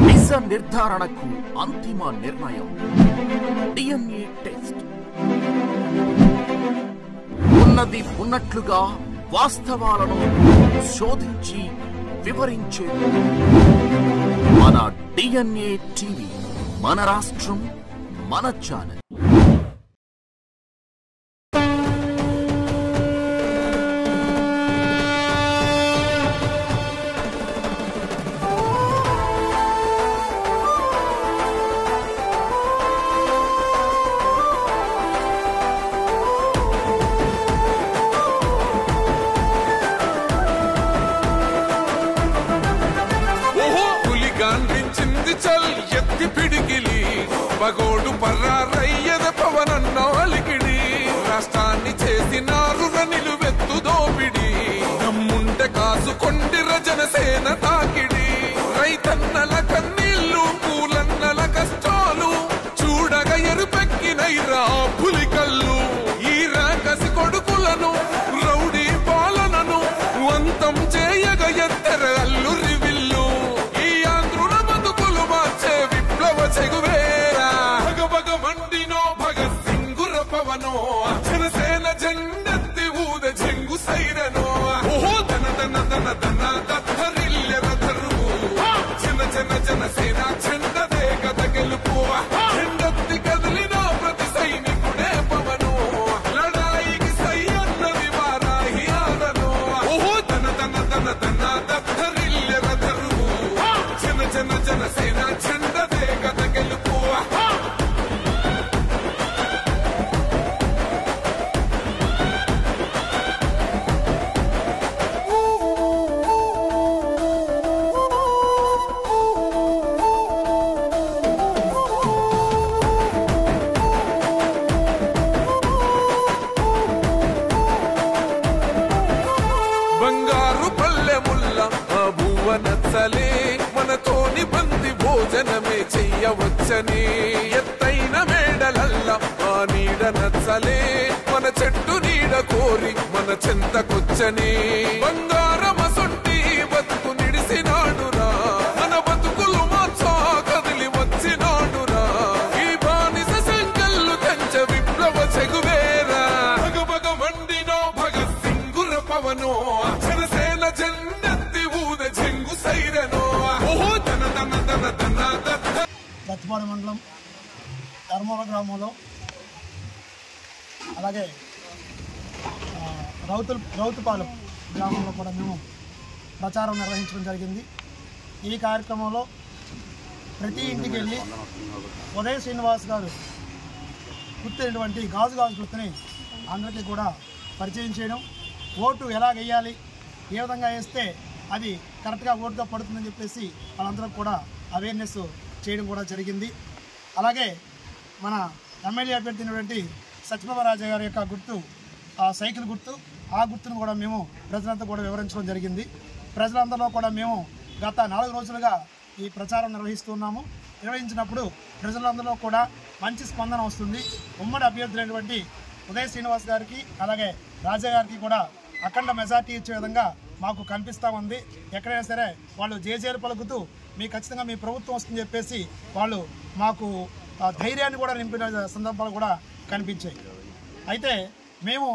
నిజ నిర్ధారణకు అంతిమ నిర్ణయం DNA టెస్ట్. ఉన్నది ఉన్నట్లుగా వాస్తవాలను శోధించి వివరించే మన DNA టీవీ, మన రాష్ట్రం, మన ఛానల్. చల్ ఎత్తి పిడికిలి పగోడు పర్రారయ్యద పవనన్నాలికిడి రాష్ట్రాన్ని చేసినారు నిలువెత్తు దోపిడి దమ్ముంటే కాసుకొండిర జనసేన తాకిడి రైతన్నల కన్నీళ్లు కూలన్నల కష్టాలు చూడగా ఎరుపెక్కినైరా పులికల్లు ఈ రాకసి కొడుకులను రౌడీ పాలనను వంతం చేయగ ఎత్తర అల్లురి విల్లు జనసేన జెండెత్తి ఊద జంగు సైరనో దన దన దన దన దత్తరిల్లెర దరువు జన జన జనసేన జెండదే గద గెలుపు జెండెత్తి కదిలిన ప్రతి సైనికుడే పవను లడాయికి సై అన్నది వారాహి ఆడను దన దన దన దన దత్తరిల్లెర దరువు జన జన జనసేన జెండదే గద గెలుపు నచ్చలే మనతోని బంది భోజనమే చెయ్యవచ్చని ఎత్తైన మేడలల్ల ఆ నీడ నచ్చలే మన చెట్టు నీడ కోరి మన చెంతకొచ్చని బంగారమసొంటి బతుకు నిడిసినాడురా మన బతుకులు మార్చా కదిలి వచ్చినాడురా ఈ బానిస సంకల్లు కంచ విప్లవ చెగువేరా భగభగ మండినో భగత్ సింగుర పవనో జనసేన జెండెత్తి ఊద జంగు సైరనో దన దన దన దన దన. దత్తిపాడు మండలం ధర్మవర గ్రామంలో అలాగే రౌతుపాలెం గ్రామంలో కూడా మేము ప్రచారం నిర్వహించడం జరిగింది. ఈ కార్యక్రమంలో ప్రతి ఇంటికి వెళ్ళి ఉదయ శ్రీనివాస్ గారు గుర్తైనటువంటి గాజు గుర్తుని అందరికీ కూడా పరిచయం చేయడం, ఓటు ఎలా వేయాలి, ఏ విధంగా వేస్తే అది కరెక్ట్గా ఓటుగా పడుతుందని చెప్పేసి వాళ్ళందరూ కూడా అవేర్నెస్ చేయడం కూడా జరిగింది. అలాగే మన ఎమ్మెల్యే అభ్యర్థి అయినటువంటి సత్యబాబరాజు గారి యొక్క గుర్తు సైకిల్ గుర్తు, ఆ గుర్తును కూడా మేము ప్రజలంతా కూడా వివరించడం జరిగింది. ప్రజలందరిలో కూడా మేము గత 4 రోజులుగా ఈ ప్రచారం నిర్వహించినప్పుడు ప్రజలందరిలో కూడా మంచి స్పందన వస్తుంది. ఉమ్మడి అభ్యర్థులైనటువంటి ఉదయ శ్రీనివాస్ గారికి అలాగే రాజా గారికి కూడా అఖండ మెజార్టీ ఇచ్చే విధంగా మాకు కనిపిస్తూ ఉంది. ఎక్కడైనా సరే వాళ్ళు జేజేలు పలుకుతూ మీకు ఖచ్చితంగా మీ ప్రభుత్వం వస్తుందని చెప్పేసి వాళ్ళు మాకు ధైర్యాన్ని కూడా నింపిన సందర్భాలు కూడా కనిపించాయి. అయితే మేము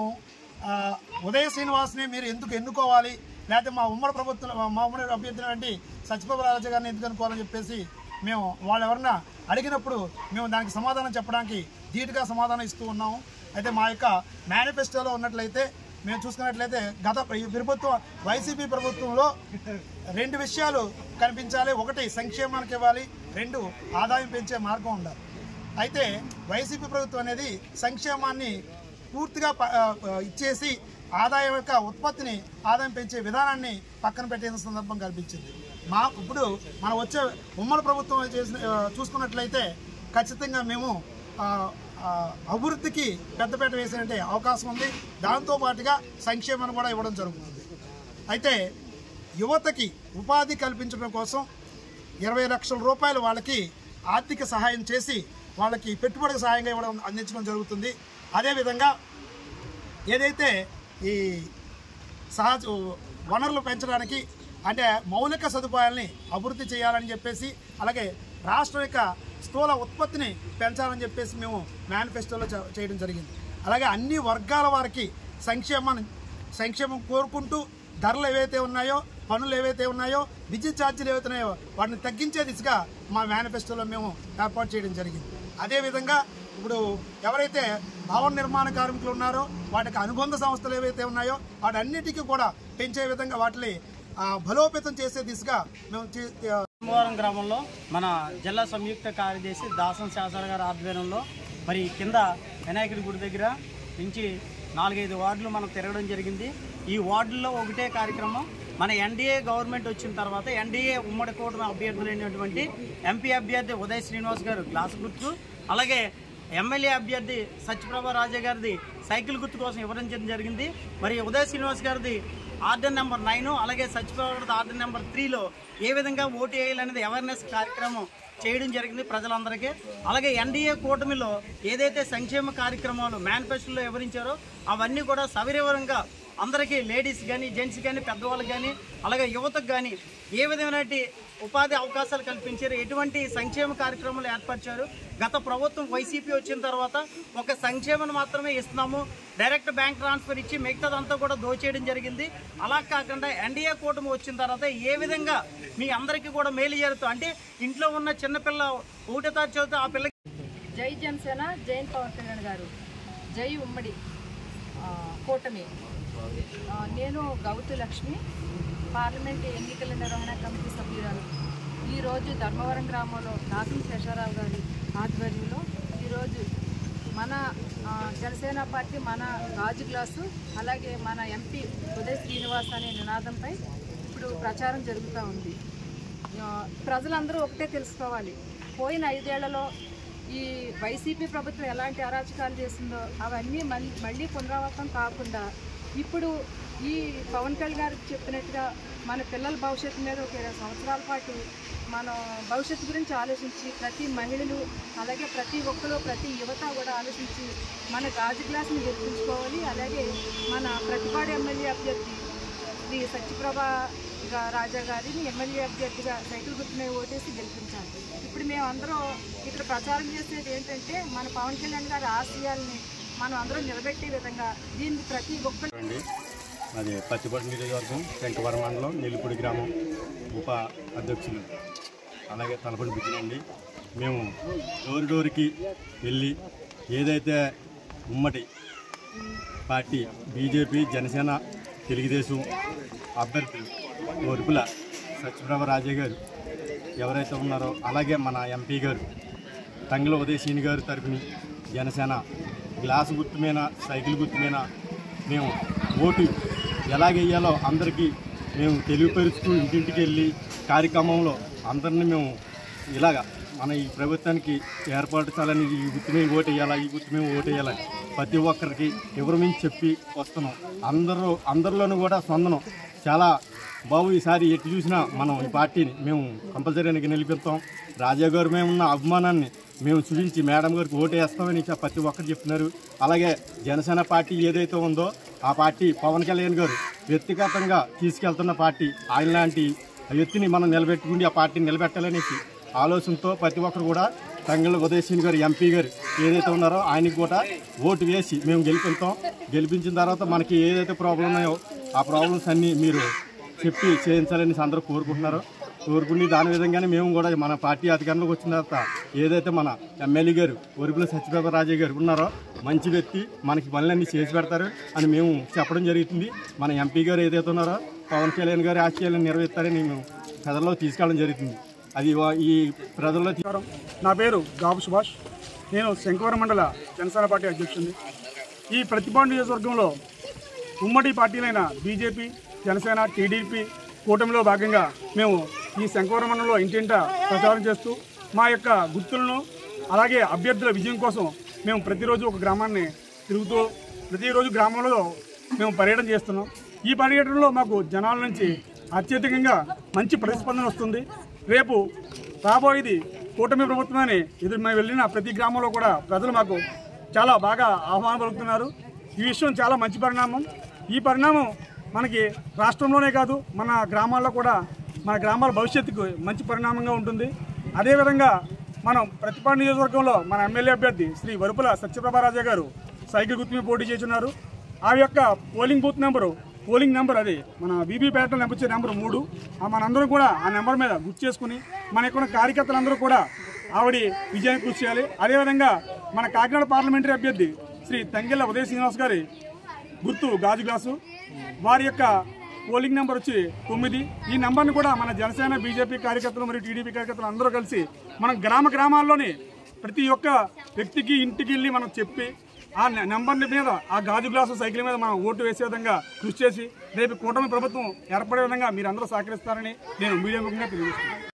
ఉదయ శ్రీనివాస్ని మీరు ఎందుకు ఎన్నుకోవాలి, లేకపోతే మా ఉమ్మడి అభ్యర్థి సత్యబాబరాజు గారిని ఎందుకు అనుకోవాలని చెప్పేసి మేము వాళ్ళు ఎవరన్నా అడిగినప్పుడు మేము దానికి సమాధానం చెప్పడానికి ధీటుగా సమాధానం ఇస్తూ ఉన్నాము. అయితే మా యొక్క మేనిఫెస్టోలో ఉన్నట్లయితే మేము చూసుకున్నట్లయితే గత ప్రభుత్వం వైసీపీ ప్రభుత్వంలో 2 విషయాలు కనిపించాలి. 1 సంక్షేమానికి ఇవ్వాలి, 2 ఆదాయం పెంచే మార్గం ఉండాలి. అయితే వైసీపీ ప్రభుత్వం అనేది సంక్షేమాన్ని పూర్తిగా ఇచ్చేసి ఆదాయం యొక్క ఉత్పత్తిని ఆదాయం పెంచే విధానాన్ని పక్కన పెట్టే సందర్భం కనిపించింది. ఇప్పుడు మనం వచ్చే ఉమ్మడి ప్రభుత్వం చూసుకున్నట్లయితే ఖచ్చితంగా మేము అభివృద్ధికి పెద్దపీట వేసినట్టే అవకాశం ఉంది. దాంతోపాటుగా సంక్షేమాన్ని కూడా ఇవ్వడం జరుగుతుంది. అయితే యువతకి ఉపాధి కల్పించడం కోసం 20 లక్షల రూపాయలు వాళ్ళకి ఆర్థిక సహాయం చేసి వాళ్ళకి పెట్టుబడికి సహాయంగా అందించడం జరుగుతుంది. అదేవిధంగా ఏదైతే ఈ సహజ వనరులు పెంచడానికి అంటే మౌలిక సదుపాయాలని అభివృద్ధి చేయాలని చెప్పేసి, అలాగే రాష్ట్రం యొక్క స్థూల ఉత్పత్తిని పెంచాలని చెప్పేసి మేము మేనిఫెస్టోలో చేయడం జరిగింది. అలాగే అన్ని వర్గాల వారికి సంక్షేమం కోరుకుంటూ ధరలు ఏవైతే ఉన్నాయో, పనులు ఏవైతే ఉన్నాయో, విద్యుత్ ఛార్జీలు ఏవైతే ఉన్నాయో వాటిని తగ్గించే దిశగా మా మేనిఫెస్టోలో మేము ఏర్పాటు చేయడం జరిగింది. అదేవిధంగా ఇప్పుడు ఎవరైతే భవన నిర్మాణ కార్మికులు ఉన్నారో వాటికి అనుబంధ సంస్థలు ఏవైతే ఉన్నాయో వాటన్నిటికీ కూడా పెంచే విధంగా వాటిని బలోపేతం చేసే దిశగా మేము ధర్మవరం గ్రామంలో మన జిల్లా సంయుక్త కార్యదర్శి దాసం శాసన గారి ఆధ్వర్యంలో మరి కింద వినాయకుడి గుడి దగ్గర నుంచి 4-5 వార్డులు మనం తిరగడం జరిగింది. ఈ వార్డుల్లో ఒకటే కార్యక్రమం, మన ఎన్డీఏ గవర్నమెంట్ వచ్చిన తర్వాత ఎన్డీఏ ఉమ్మడి కూటమి అభ్యర్థులైనటువంటి ఎంపీ అభ్యర్థి ఉదయ్ శ్రీనివాస్ గారు గ్లాస్ గుర్తు, అలాగే ఎమ్మెల్యే అభ్యర్థి సత్యప్రభ రాజా గారిది సైకిల్ గుర్తు కోసం ఇవ్వడం జరిగింది. మరి ఉదయ్ శ్రీనివాస్ గారిది ఆర్డర్ నెంబర్ 9, అలాగే సత్యప్రభ గారిది ఆర్డర్ నెంబర్ 3లో ఏ విధంగా ఓటు వేయాలనేది అవేర్నెస్ కార్యక్రమం చేయడం జరిగింది ప్రజలందరికీ. అలాగే ఎన్డీఏ కూటమిలో ఏదైతే సంక్షేమ కార్యక్రమాలు మేనిఫెస్టోలో వివరించారో అవన్నీ కూడా సవివరంగా అందరికీ లేడీస్ కానీ, జెంట్స్ కానీ, పెద్దవాళ్ళకి కానీ, అలాగే యువతకు కానీ ఏ విధమైన ఉపాధి అవకాశాలు కల్పించారు, ఎటువంటి సంక్షేమ కార్యక్రమాలు ఏర్పరిచారు. గత ప్రభుత్వం వైసీపీ వచ్చిన తర్వాత ఒక సంక్షేమం మాత్రమే ఇస్తున్నాము, డైరెక్ట్ బ్యాంక్ ట్రాన్స్ఫర్ ఇచ్చి మిగతాదంతా కూడా దోచేయడం జరిగింది. అలా కాకుండా ఎన్డీఏ కూటమి వచ్చిన తర్వాత ఏ విధంగా మీ అందరికీ కూడా మేలు జరుగుతుంది అంటే ఇంట్లో ఉన్న చిన్నపిల్ల 1వ తారీఖు చదివితే ఆ పిల్లకి జై జనసేన, జై పవన్ కళ్యాణ్ గారు, జై ఉమ్మడి కూటమి. నేను గౌతు లక్ష్మి, పార్లమెంట్ ఎన్నికల నిర్వహణ కమిటీ సభ్యురాలు. ఈరోజు ధర్మవరం గ్రామంలో దాసం శేషారావు గారి ఆధ్వర్యంలో ఈరోజు మన జనసేన పార్టీ మన గాజు గ్లాసు, అలాగే మన ఎంపీ ఉదయ్ శ్రీనివాస్ అనే నినాదంపై ఇప్పుడు ప్రచారం జరుగుతూ ఉంది. ప్రజలందరూ ఒకటే తెలుసుకోవాలి, పోయిన 5 ఏళ్లలో ఈ వైసీపీ ప్రభుత్వం ఎలాంటి అరాచకాలు చేసిందో అవన్నీ మళ్ళీ పునరావృతం కాకుండా ఇప్పుడు ఈ పవన్ కళ్యాణ్ గారు చెప్పినట్టుగా మన పిల్లల భవిష్యత్తు మీద ఒక 20 సంవత్సరాల పాటు మనం భవిష్యత్తు గురించి ఆలోచించి ప్రతి మహిళలు అలాగే ప్రతి ఒక్కరు ప్రతి యువత కూడా ఆలోచించి మన గాజు గ్లాస్ని గెలిపించుకోవాలి. అలాగే మన ప్రతిపాడు ఎమ్మెల్యే అభ్యర్థి శ్రీ సత్యప్రభ రాజా గారిని ఎమ్మెల్యే అభ్యర్థిగా సైకిల్ గుర్తునే ఓటేసి గెలిపించాలి. ఇప్పుడు మేమందరం ఇక్కడ ప్రచారం చేసేది ఏంటంటే మన పవన్ కళ్యాణ్ గారి ఆశయాల్ని మనం అందరం నిలబెట్టే విధంగా దీన్ని ప్రతి ఒక్కరు. అది పచ్చిపట్టు నియోజకవర్గం, శంకవరం మండలం, నెల్లిపూడి గ్రామం ఉప అధ్యక్షులు అలాగే తలపడి బుజ్జినండి. మేము డోర్కి వెళ్ళి ఏదైతే ఉమ్మడి పార్టీ బీజేపీ, జనసేన, తెలుగుదేశం అభ్యర్థులు వరుపుల సత్యప్రభ రాజా గారు ఎవరైతే ఉన్నారో, అలాగే మన ఎంపీ గారు తంగల ఉదయ్ శ్రీని గారు తరపున జనసేన గ్లాసు గుర్తు మీద, సైకిల్ గుర్తు మీద మేము ఓటు ఎలాగెయ్యాలో అందరికీ మేము తెలియపరుస్తూ ఇంటింటికి వెళ్ళి కార్యక్రమంలో అందరినీ మేము ఇలాగా మన ఈ ప్రభుత్వానికి ఏర్పరచాలని, ఈ గుర్తు మీద ఓటు వేయాలా, ఈ గుర్తు మీద ఓటు వేయాలని ప్రతి ఒక్కరికి వివరమించి చెప్పి వస్తున్నాం. అందరిలోనూ కూడా స్పందనం చాలా బాబు, ఈసారి ఎటు చూసినా మనం ఈ పార్టీని మేము కంపల్సరీగా నిలిపిస్తాం. రాజా గారు మేము ఉన్న అభిమానాన్ని మేము చూపించి మేడం గారికి ఓటు వేస్తామని ప్రతి ఒక్కరు చెప్తున్నారు. అలాగే జనసేన పార్టీ ఏదైతే ఉందో ఆ పార్టీ పవన్ కళ్యాణ్ గారు వ్యక్తిగతంగా తీసుకెళ్తున్న పార్టీ, ఆయన లాంటి వ్యక్తిని మనం నిలబెట్టుకుని ఆ పార్టీని నిలబెట్టాలనేసి ఆలోచనతో ప్రతి ఒక్కరు కూడా తంగళ్ళ ఉదయ్ శ్రీని గారు ఎంపీ గారు ఏదైతే ఉన్నారో ఆయనకి కూడా ఓటు వేసి మేము గెలిపిస్తాం. గెలిపించిన తర్వాత మనకి ఏదైతే ప్రాబ్లం ఉన్నాయో ఆ ప్రాబ్లమ్స్ అన్నీ మీరు చెప్పి చేయించాలని అందరూ కోరుకుని దాని విధంగానే మేము కూడా మన పార్టీ అధికారంలోకి వచ్చిన తర్వాత ఏదైతే మన ఎమ్మెల్యే గారు వరుపుల సత్యప్రభ రాజా గారు ఉన్నారో మంచి వ్యక్తి, మనకి పనులన్నీ చేసి పెడతారు అని మేము చెప్పడం జరుగుతుంది. మన ఎంపీ గారు ఏదైతే ఉన్నారో పవన్ కళ్యాణ్ గారి ఆశయాలను నెరవేర్తారని మేము ప్రజల్లో తీసుకెళ్ళడం జరుగుతుంది. అది ఈ ప్రజల్లో. నా పేరు గాబు సుభాష్, నేను శంకవరం మండల జనసేన పార్టీ అధ్యక్షుడిని. ఈ ప్రతిపాడు నియోజకవర్గంలో ఉమ్మడి పార్టీలైన బీజేపీ, జనసేన, టీడీపీ కూటమిలో భాగంగా మేము ఈ శంకవరం మండలంలో ఇంటింటా ప్రచారం చేస్తూ మా యొక్క గుర్తులను అలాగే అభ్యర్థుల విజయం కోసం మేము ప్రతిరోజు ఒక గ్రామాన్ని తిరుగుతూ ప్రతిరోజు గ్రామంలో మేము పర్యటన చేస్తున్నాం. ఈ పర్యటనలో మాకు జనాల నుంచి అత్యధికంగా మంచి ప్రతిస్పందన వస్తుంది. రేపు రాబోయేది కూటమి ప్రభుత్వమని మేము వెళ్ళిన ప్రతి గ్రామంలో కూడా ప్రజలు మాకు చాలా బాగా ఆహ్వానం పలుకుతున్నారు. ఈ విషయం చాలా మంచి పరిణామం. ఈ పరిణామం మనకి రాష్ట్రంలోనే కాదు మన గ్రామాల్లో కూడా మన గ్రామాల భవిష్యత్తుకు మంచి పరిణామంగా ఉంటుంది. అదేవిధంగా మనం ప్రతిపాడు నియోజకవర్గంలో మన ఎమ్మెల్యే అభ్యర్థి శ్రీ వరుపుల సత్యప్రభారాజా గారు సైకిల్ గుర్తు మీద పోటీ చేస్తున్నారు. ఆ యొక్క పోలింగ్ నెంబర్ అది మన బీబీపేట నెంబర్ 3. మనందరం కూడా ఆ నెంబర్ మీద గుర్తు చేసుకుని మన యొక్క కార్యకర్తలందరూ కూడా ఆవిడ విజయానికి కృషి చేయాలి. అదేవిధంగా మన కాకినాడ పార్లమెంటరీ అభ్యర్థి శ్రీ తంగెళ్ళ ఉదయ శ్రీనివాస్ గారి గుర్తు గాజు గ్లాసు, వారి యొక్క పోలింగ్ నెంబర్ వచ్చి 9. ఈ నెంబర్ని కూడా మన జనసేన బీజేపీ కార్యకర్తలు మరియు టీడీపీ కార్యకర్తలు అందరూ కలిసి మనం గ్రామాల్లోని ప్రతి ఒక్క వ్యక్తికి ఇంటికి వెళ్ళి మనం చెప్పి ఆ నెంబర్ మీద ఆ గాజు గ్లాసు సైకిల్ మీద మనం ఓటు వేసే విధంగా కృషి చేసి రేపు కూటమి ప్రభుత్వం ఏర్పడే విధంగా మీరందరూ సహకరిస్తారని నేను మీడియా ముఖ్యంగా తెలియజేస్తున్నాను.